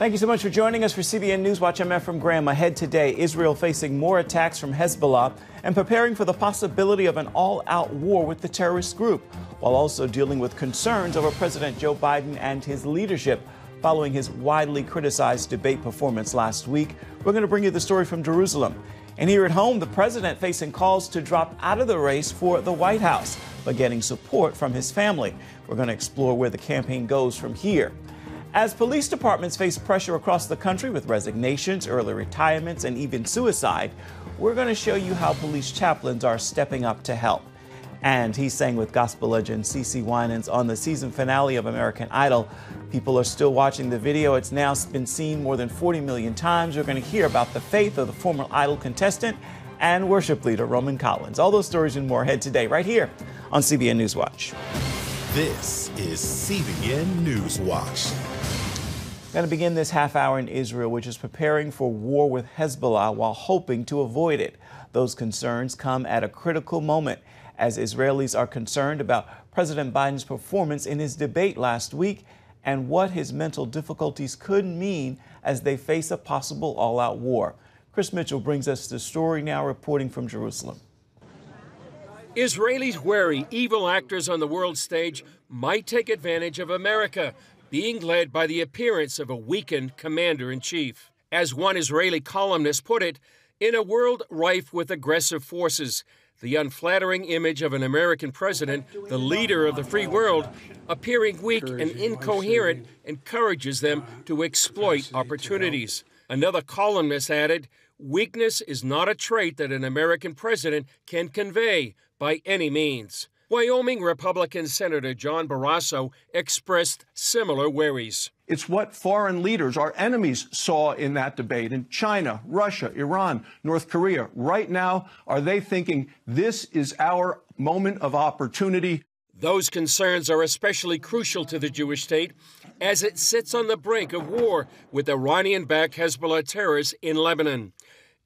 Thank you so much for joining us for CBN NewsWatch. I'm Ephraim Graham. Ahead today, Israel facing more attacks from Hezbollah and preparing for the possibility of an all-out war with the terrorist group, while also dealing with concerns over President Joe Biden and his leadership following his widely criticized debate performance last week. We're going to bring you the story from Jerusalem. And here at home, the president facing calls to drop out of the race for the White House, but getting support from his family. We're going to explore where the campaign goes from here. As police departments face pressure across the country with resignations, early retirements, and even suicide, we're going to show you how police chaplains are stepping up to help. And he sang with gospel legend CeCe Winans on the season finale of American Idol. People are still watching the video. It's now been seen more than 40 million times. We're going to hear about the faith of the former Idol contestant and worship leader Roman Collins. All those stories and more ahead today right here on CBN NewsWatch. This is CBN NewsWatch. Going to begin this half hour in Israel, which is preparing for war with Hezbollah while hoping to avoid it. Those concerns come at a critical moment as Israelis are concerned about President Biden's performance in his debate last week and what his mental difficulties could mean as they face a possible all-out war. Chris Mitchell brings us the story now, reporting from Jerusalem. Israelis worry evil actors on the world stage might take advantage of America, being led by the appearance of a weakened commander-in-chief. As one Israeli columnist put it, in a world rife with aggressive forces, the unflattering image of an American president, the leader of the free world, appearing weak and incoherent encourages them to exploit opportunities. Another columnist added, weakness is not a trait that an American president can convey by any means. Wyoming Republican Senator John Barrasso expressed similar worries. It's what foreign leaders, our enemies, saw in that debate in China, Russia, Iran, North Korea. Right now, are they thinking this is our moment of opportunity? Those concerns are especially crucial to the Jewish state as it sits on the brink of war with Iranian-backed Hezbollah terrorists in Lebanon.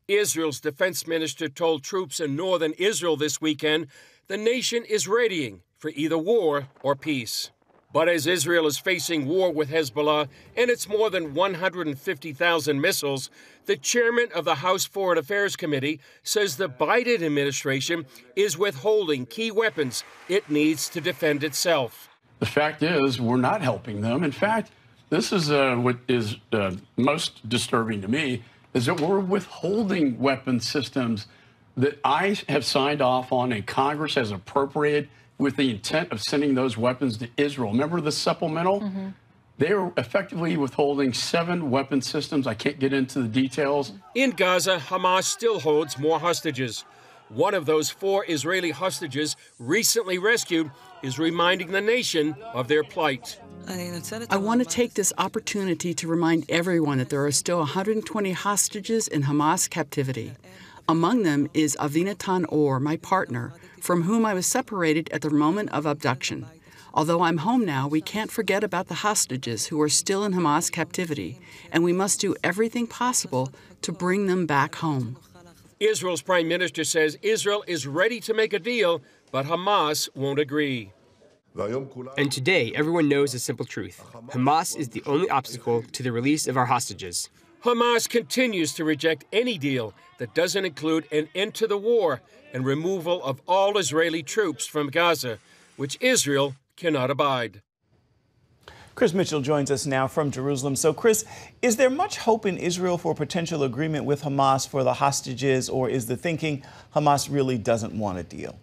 Israel's defense minister told troops in northern Israel this weekend the nation is readying for either war or peace. But as Israel is facing war with Hezbollah and its more than 150,000 missiles, the chairman of the House Foreign Affairs Committee says the Biden administration is withholding key weapons it needs to defend itself. The fact is, we're not helping them. In fact, this is what is most disturbing to me, is that we're withholding weapon systems that I have signed off on and Congress has appropriated with the intent of sending those weapons to Israel. Remember the supplemental? Mm-hmm. They are effectively withholding 7 weapon systems. I can't get into the details. In Gaza, Hamas still holds more hostages. One of those 4 Israeli hostages recently rescued is reminding the nation of their plight. I want to take this opportunity to remind everyone that there are still 120 hostages in Hamas captivity. Among them is Avinatan Or, my partner, from whom I was separated at the moment of abduction. Although I'm home now, we can't forget about the hostages who are still in Hamas captivity, and we must do everything possible to bring them back home. Israel's prime minister says Israel is ready to make a deal, but Hamas won't agree. And today, everyone knows the simple truth. Hamas is the only obstacle to the release of our hostages. Hamas continues to reject any deal that doesn't include an end to the war and removal of all Israeli troops from Gaza, which Israel cannot abide. Chris Mitchell joins us now from Jerusalem. So, Chris, is there much hope in Israel for a potential agreement with Hamas for the hostages, or is the thinking Hamas really doesn't want a deal?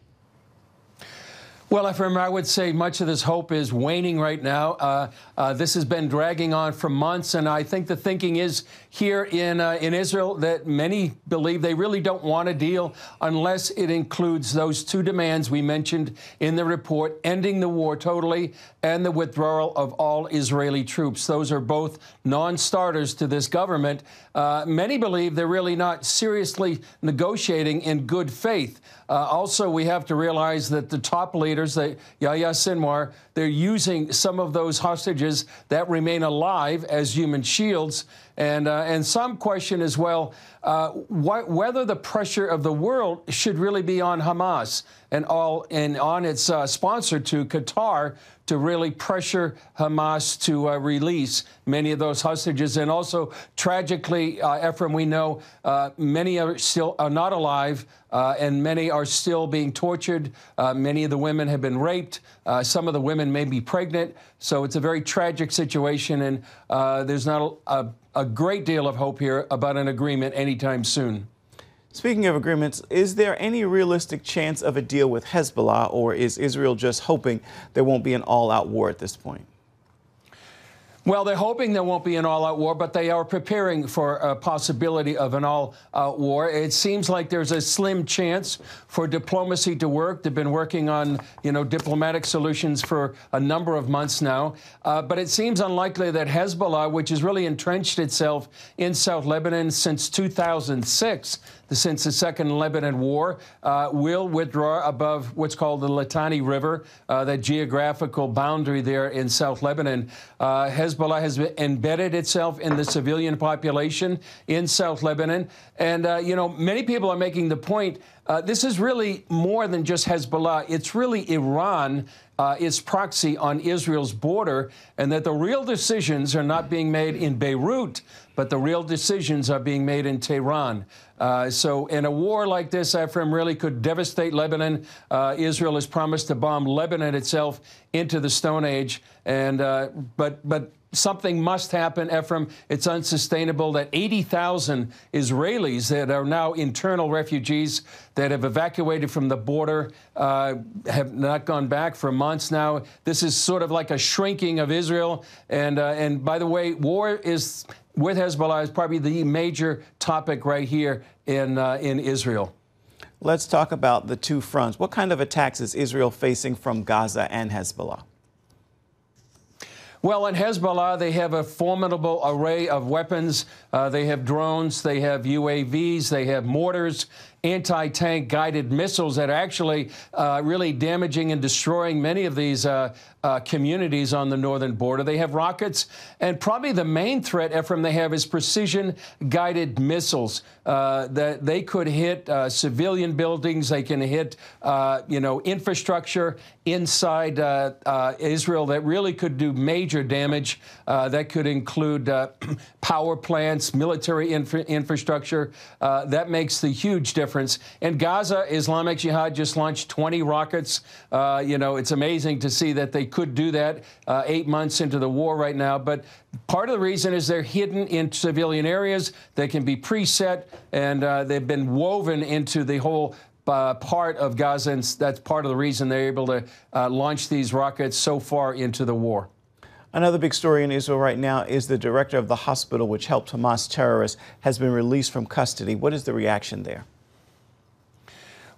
Well, Ephraim, I would say much of this hope is waning right now. This has been dragging on for months, and I think the thinking is here in Israel that many believe they really don't want a deal unless it includes those 2 demands we mentioned in the report, ending the war totally and the withdrawal of all Israeli troops. Those are both non-starters to this government. Many believe they're really not seriously negotiating in good faith. Also, we have to realize that the top leaders, Yahya Sinwar, they're using some of those hostages that remain alive as human shields. And some question as well whether the pressure of the world should really be on Hamas. and on its sponsor to Qatar to really pressure Hamas to release many of those hostages. And also, tragically, Ephraim, we know many are not alive, and many are still being tortured. Many of the women have been raped. Some of the women may be pregnant. So it's a very tragic situation, and there's not a great deal of hope here about an agreement anytime soon. Speaking of agreements, is there any realistic chance of a deal with Hezbollah, or is Israel just hoping there won't be an all-out war at this point? Well, they're hoping there won't be an all-out war, but they are preparing for a possibility of an all-out war. It seems like there's a slim chance for diplomacy to work. They've been working on, diplomatic solutions for a number of months now. But it seems unlikely that Hezbollah, which has really entrenched itself in South Lebanon since 2006, since the Second Lebanon War, will withdraw above what's called the Litani River, that geographical boundary there in South Lebanon. Hezbollah has embedded itself in the civilian population in South Lebanon. And, many people are making the point, this is really more than just Hezbollah. It's really Iran, its proxy on Israel's border, and that the real decisions are not being made in Beirut, but the real decisions are being made in Tehran. So in a war like this, Ephraim, really could devastate Lebanon. Israel has promised to bomb Lebanon itself into the Stone Age. And but something must happen, Ephraim. It's unsustainable that 80,000 Israelis that are now internal refugees that have evacuated from the border have not gone back for months now. This is sort of like a shrinking of Israel. And by the way, war is with Hezbollah is probably the major topic right here in Israel. Let's talk about the two fronts. What kind of attacks is Israel facing from Gaza and Hezbollah? Well, in Hezbollah, they have a formidable array of weapons. They have drones, they have UAVs, they have mortars, anti-tank guided missiles that are actually really damaging and destroying many of these communities on the northern border. They have rockets, and probably the main threat, Ephraim, they have is precision-guided missiles that they could hit civilian buildings. They can hit, infrastructure inside Israel that really could do major damage. That could include power plants, military infrastructure. That makes the huge difference. In Gaza, Islamic Jihad just launched 20 rockets. It's amazing to see that they could do that 8 months into the war right now. But part of the reason is they're hidden in civilian areas. They can be preset, and they've been woven into the whole part of Gaza, and that's part of the reason they're able to launch these rockets so far into the war. Another big story in Israel right now is the director of the hospital which helped Hamas terrorists has been released from custody. What is the reaction there?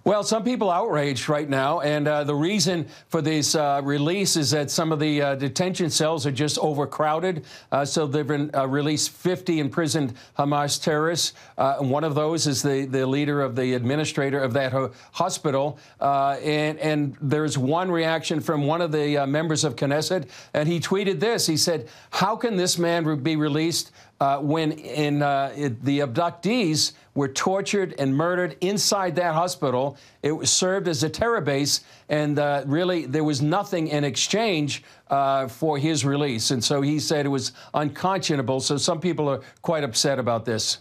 Well, some people are outraged right now, and the reason for this release is that some of the detention cells are just overcrowded. So they've been released 50 imprisoned Hamas terrorists. And one of those is the leader of the administrator of that hospital. And there's one reaction from one of the members of Knesset, and he tweeted this. He said, "How can this man be released when the abductees were tortured and murdered inside that hospital? It served as a terror base, and really there was nothing in exchange for his release." And so he said it was unconscionable. So some people are quite upset about this.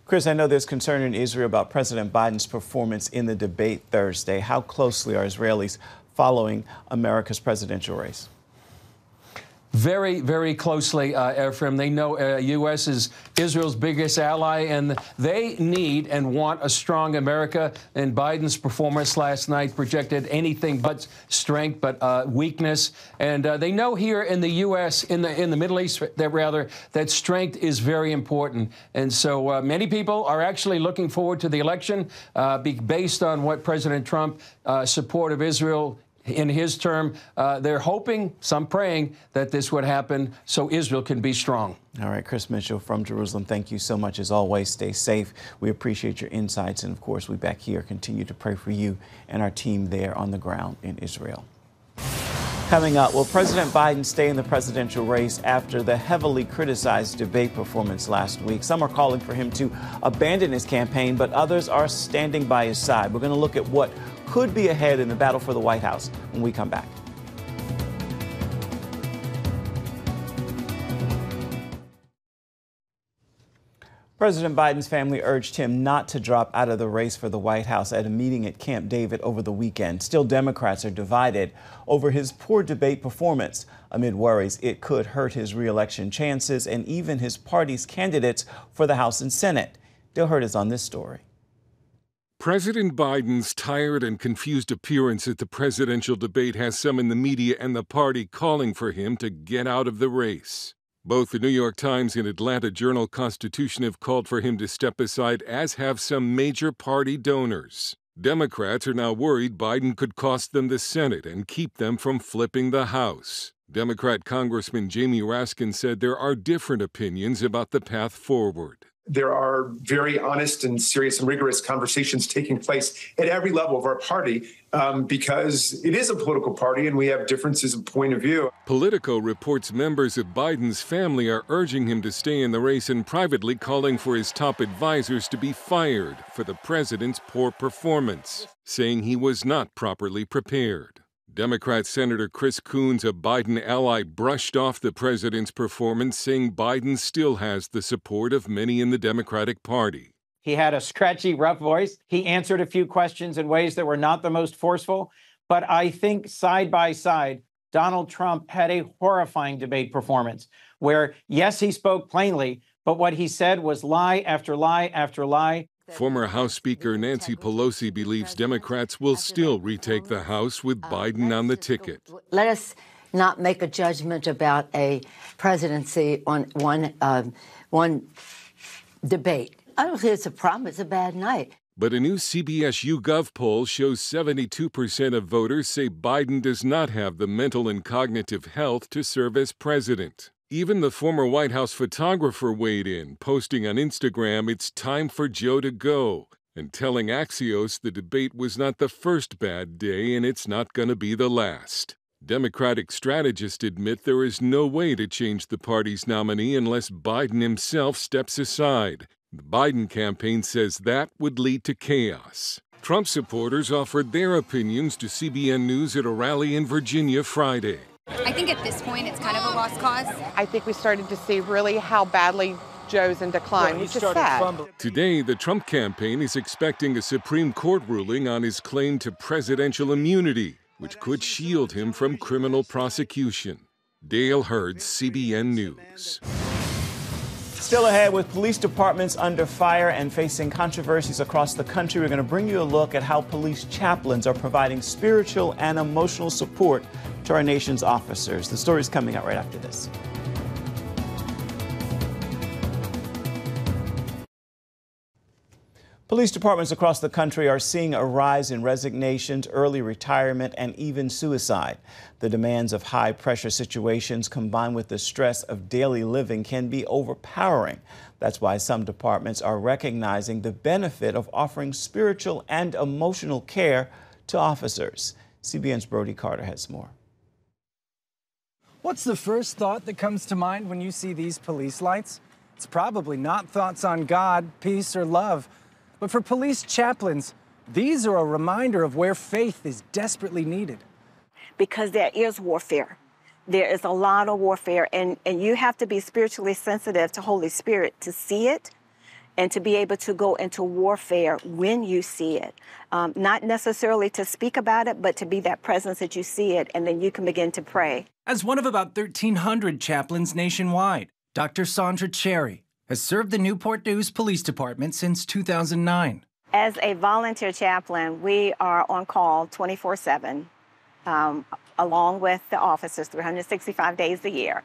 Chris, I know there's concern in Israel about President Biden's performance in the debate Thursday. How closely are Israelis following America's presidential race? Very, very closely, Ephraim. They know U.S. is Israel's biggest ally, and they need and want a strong America. And Biden's performance last night projected anything but strength, but weakness. And they know here in the U.S., in the Middle East, that strength is very important. And so many people are actually looking forward to the election based on what President Trump's support of Israel in his term. They're hoping, some praying, that this would happen so Israel can be strong. All right, Chris Mitchell from Jerusalem, thank you so much. As always, stay safe. We appreciate your insights. And, of course, we back here continue to pray for you and our team there on the ground in Israel. Coming up, will President Biden stay in the presidential race after the heavily criticized debate performance last week? Some are calling for him to abandon his campaign, but others are standing by his side. We're going to look at what could be ahead in the battle for the White House when we come back. President Biden's family urged him not to drop out of the race for the White House at a meeting at Camp David over the weekend. Still, Democrats are divided over his poor debate performance, amid worries it could hurt his re-election chances and even his party's candidates for the House and Senate. Dale Hurt is on this story. President Biden's tired and confused appearance at the presidential debate has some in the media and the party calling for him to get out of the race. Both the New York Times and Atlanta Journal-Constitution have called for him to step aside, as have some major party donors. Democrats are now worried Biden could cost them the Senate and keep them from flipping the House. Democrat Congressman Jamie Raskin said there are different opinions about the path forward. There are very honest and serious and rigorous conversations taking place at every level of our party because it is a political party and we have differences of point of view. Politico reports members of Biden's family are urging him to stay in the race and privately calling for his top advisors to be fired for the president's poor performance, saying he was not properly prepared. Democrat Senator Chris Coons, a Biden ally, brushed off the president's performance, saying Biden still has the support of many in the Democratic Party. He had a scratchy, rough voice. He answered a few questions in ways that were not the most forceful. But I think side by side, Donald Trump had a horrifying debate performance where, yes, he spoke plainly, but what he said was lie after lie after lie. Former House Speaker Nancy Pelosi believes Democrats will still retake the House with Biden on the ticket. Let us not make a judgment about a presidency on one debate. I don't think it's a problem. It's a bad night. But a new CBS YouGov poll shows 72% of voters say Biden does not have the mental and cognitive health to serve as president. Even the former White House photographer weighed in, posting on Instagram, "It's time for Joe to go," and telling Axios the debate was not the first bad day and it's not going to be the last. Democratic strategists admit there is no way to change the party's nominee unless Biden himself steps aside. The Biden campaign says that would lead to chaos. Trump supporters offered their opinions to CBN News at a rally in Virginia Friday. I think at this point it's kind of a lost cause. I think we started to see really how badly Joe's in decline, which is sad. Today, the Trump campaign is expecting a Supreme Court ruling on his claim to presidential immunity, which could shield him from criminal prosecution. Dale Hurd, CBN News. Still ahead, with police departments under fire and facing controversies across the country, we're going to bring you a look at how police chaplains are providing spiritual and emotional support to our nation's officers. The story is coming out right after this. Police departments across the country are seeing a rise in resignations, early retirement, and even suicide. The demands of high-pressure situations combined with the stress of daily living can be overpowering. That's why some departments are recognizing the benefit of offering spiritual and emotional care to officers. CBN's Brody Carter has more. What's the first thought that comes to mind when you see these police lights? It's probably not thoughts on God, peace, or love. But for police chaplains, these are a reminder of where faith is desperately needed. Because there is warfare. There is a lot of warfare, and you have to be spiritually sensitive to Holy Spirit to see it and to be able to go into warfare when you see it. Not necessarily to speak about it, but to be that presence that you see it, and then you can begin to pray. As one of about 1,300 chaplains nationwide, Dr. Sandra Cherry has served the Newport News Police Department since 2009. As a volunteer chaplain, we are on call 24/7, along with the officers, 365 days a year.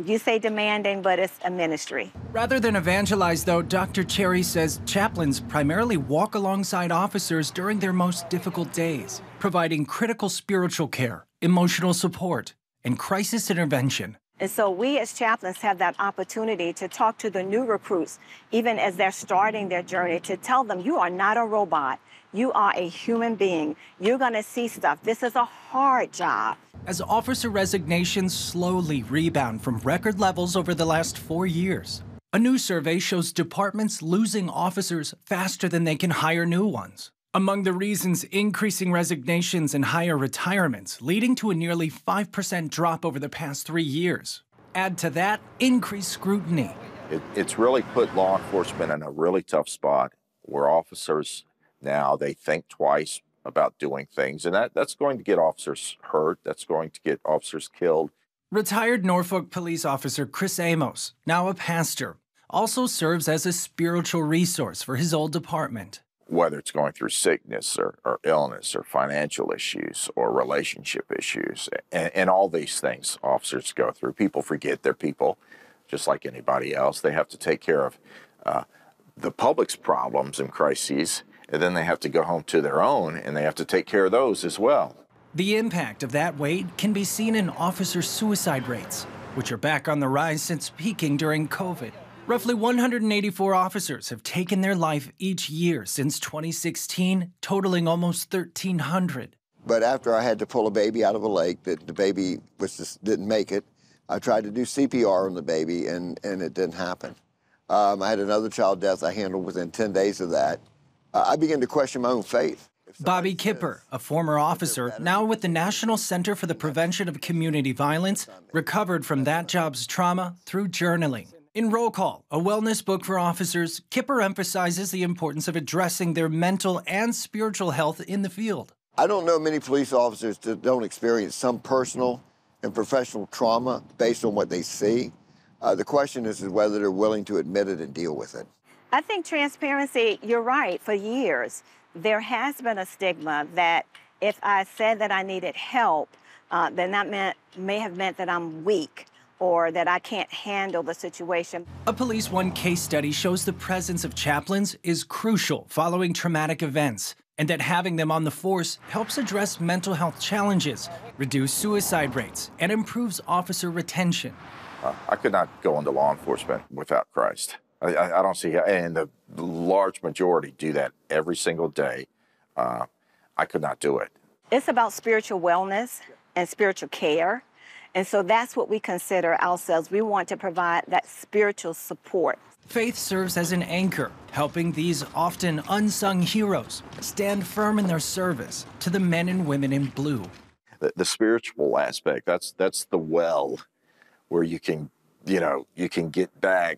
You say demanding, but it's a ministry. Rather than evangelize, though, Dr. Cherry says chaplains primarily walk alongside officers during their most difficult days, providing critical spiritual care, emotional support, and crisis intervention. And so we as chaplains have that opportunity to talk to the new recruits, even as they're starting their journey, to tell them you are not a robot. You are a human being. You're going to see stuff. This is a hard job. As officer resignations slowly rebound from record levels over the last 4 years, a new survey shows departments losing officers faster than they can hire new ones. Among the reasons, increasing resignations and higher retirements, leading to a nearly 5% drop over the past 3 years. Add to that, increased scrutiny. It's really put law enforcement in a really tough spot where officers now, they think twice about doing things, and that's going to get officers hurt. That's going to get officers killed. Retired Norfolk police officer Chris Amos, now a pastor, also serves as a spiritual resource for his old department. Whether it's going through sickness or illness or financial issues or relationship issues, and all these things officers go through. People forget they're people just like anybody else. They have to take care of the public's problems and crises, and then they have to go home to their own, and they have to take care of those as well. The impact of that weight can be seen in officer suicide rates, which are back on the rise since peaking during COVID. Roughly 184 officers have taken their life each year since 2016, totaling almost 1,300. But after I had to pull a baby out of a lake, that the baby didn't make it, I tried to do CPR on the baby, and it didn't happen. I had another child death I handled within 10 days of that. I began to question my own faith. Bobby Kipper, a former officer, now with the National Center for the Prevention of Community Violence, recovered from that job's trauma through journaling. In Roll Call, a wellness book for officers, Kipper emphasizes the importance of addressing their mental and spiritual health in the field. I don't know many police officers that don't experience some personal and professional trauma based on what they see. The question is whether they're willing to admit it and deal with it. I think transparency, you're right, for years, there has been a stigma that if I said that I needed help, then that may have meant that I'm weak or that I can't handle the situation. A Police One case study shows the presence of chaplains is crucial following traumatic events, and that having them on the force helps address mental health challenges, reduce suicide rates, and improves officer retention. I could not go into law enforcement without Christ. I don't see how, and the large majority do that every single day. I could not do it. It's about spiritual wellness and spiritual care. And so that's what we consider ourselves. We want to provide that spiritual support. Faith serves as an anchor, helping these often unsung heroes stand firm in their service to the men and women in blue. The spiritual aspect, that's the well where you can get back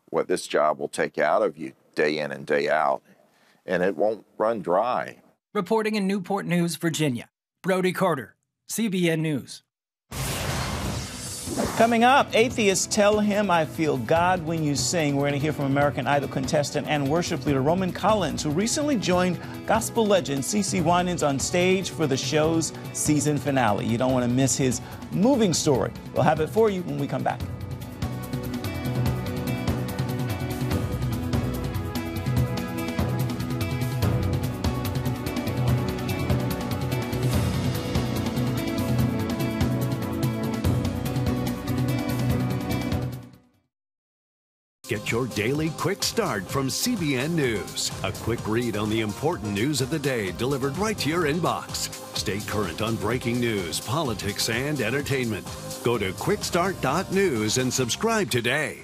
what this job will take out of you day in and day out, and it won't run dry. Reporting in Newport News, Virginia, Brody Carter, CBN News. Coming up, atheists tell him, "I feel God when you sing." We're going to hear from American Idol contestant and worship leader Roman Collins, who recently joined gospel legend CeCe Winans on stage for the show's season finale. You don't want to miss his moving story. We'll have it for you when we come back. Get your daily quick start from CBN News. A quick read on the important news of the day delivered right to your inbox. Stay current on breaking news, politics, and entertainment. Go to quickstart.news and subscribe today.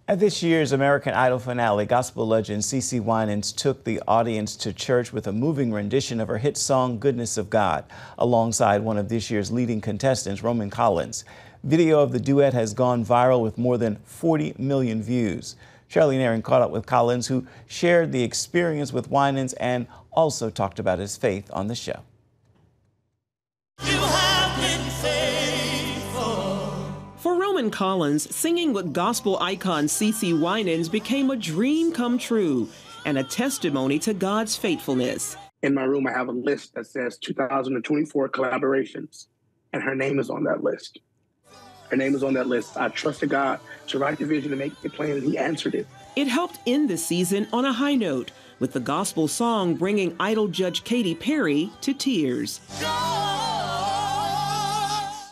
At this year's American Idol finale, gospel legend CeCe Winans took the audience to church with a moving rendition of her hit song, Goodness of God, alongside one of this year's leading contestants, Roman Collins. Video of the duet has gone viral with more than 40 million views. Charlene Aaron caught up with Collins, who shared the experience with Winans and also talked about his faith on the show. For Roman Collins, singing with gospel icon CeCe Winans became a dream come true and a testimony to God's faithfulness. In my room, I have a list that says 2024 collaborations, and her name is on that list. Her name is on that list. I trusted God to write the vision and make it plain, and he answered it. It helped end the season on a high note, with the gospel song bringing Idol judge Katy Perry to tears.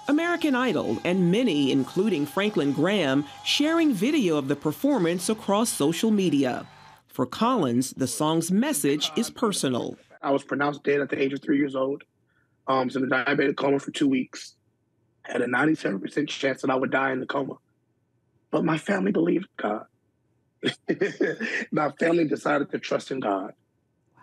American Idol and many, including Franklin Graham, sharing video of the performance across social media. For Collins, the song's message is personal. I was pronounced dead at the age of 3 years old. I was in a diabetic coma for 2 weeks. Had a 97% chance that I would die in the coma. But my family believed God. My family decided to trust in God. Wow.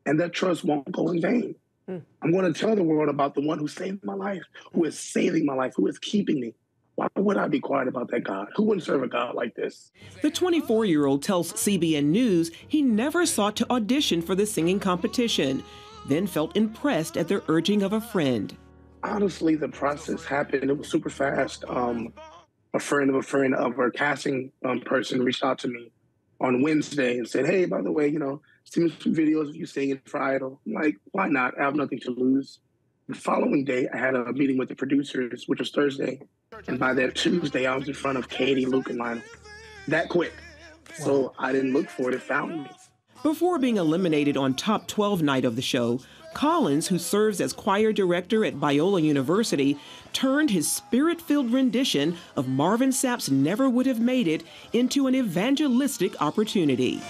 And that trust won't go in vain. I'm going to tell the world about the one who saved my life, who is saving my life, who is keeping me. Why would I be quiet about that God? Who wouldn't serve a God like this? The 24-year-old tells CBN News he never sought to audition for the singing competition, then felt impressed at the urging of a friend. Honestly, the process happened. It was super fast. A friend of our casting person reached out to me on Wednesday and said, hey, by the way, send me some videos of you singing for Idol. I'm like, why not? I have nothing to lose. The following day, I had a meeting with the producers, which was Thursday. And by that Tuesday, I was in front of Katie, Luke, and Lionel. That quick. So I didn't look for it. It found me. Before being eliminated on Top 12 night of the show, Collins, who serves as choir director at Biola University, turned his spirit-filled rendition of Marvin Sapp's Never Would Have Made It into an evangelistic opportunity.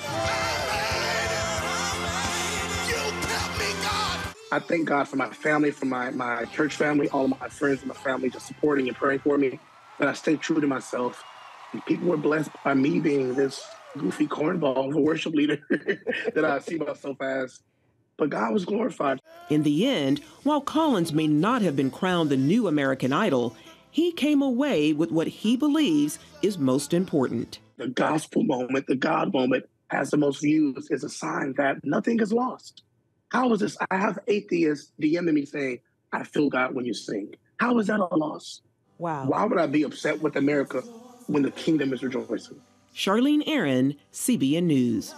I thank God for my family, for my church family, all of my friends and my family just supporting and praying for me, that I stayed true to myself. And people were blessed by me being this goofy cornball of a worship leader that I see myself as. But God was glorified. In the end, while Collins may not have been crowned the new American Idol, he came away with what he believes is most important. The gospel moment, the God moment, has the most views, is a sign that nothing is lost. How is this? I have atheists DMing me saying, I feel God when you sing. How is that a loss? Wow. Why would I be upset with America when the kingdom is rejoicing? Charlene Aaron, CBN News.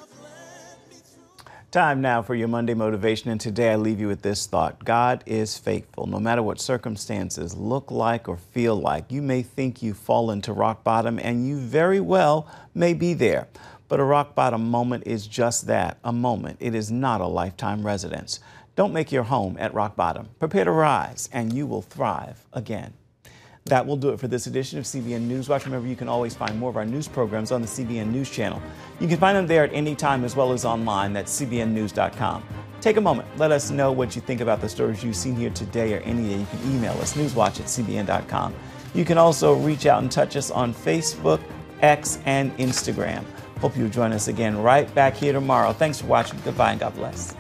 Time now for your Monday motivation, and today I leave you with this thought. God is faithful. No matter what circumstances look like or feel like, you may think you've fallen to rock bottom, and you very well may be there. But a rock bottom moment is just that, a moment. It is not a lifetime residence. Don't make your home at rock bottom. Prepare to rise, and you will thrive again. That will do it for this edition of CBN NewsWatch. Remember, you can always find more of our news programs on the CBN News channel. You can find them there at any time as well as online at cbnnews.com. Take a moment. Let us know what you think about the stories you've seen here today or any day. You can email us, newswatch@cbn.com. You can also reach out and touch us on Facebook, X, and Instagram. Hope you'll join us again right back here tomorrow. Thanks for watching. Goodbye and God bless.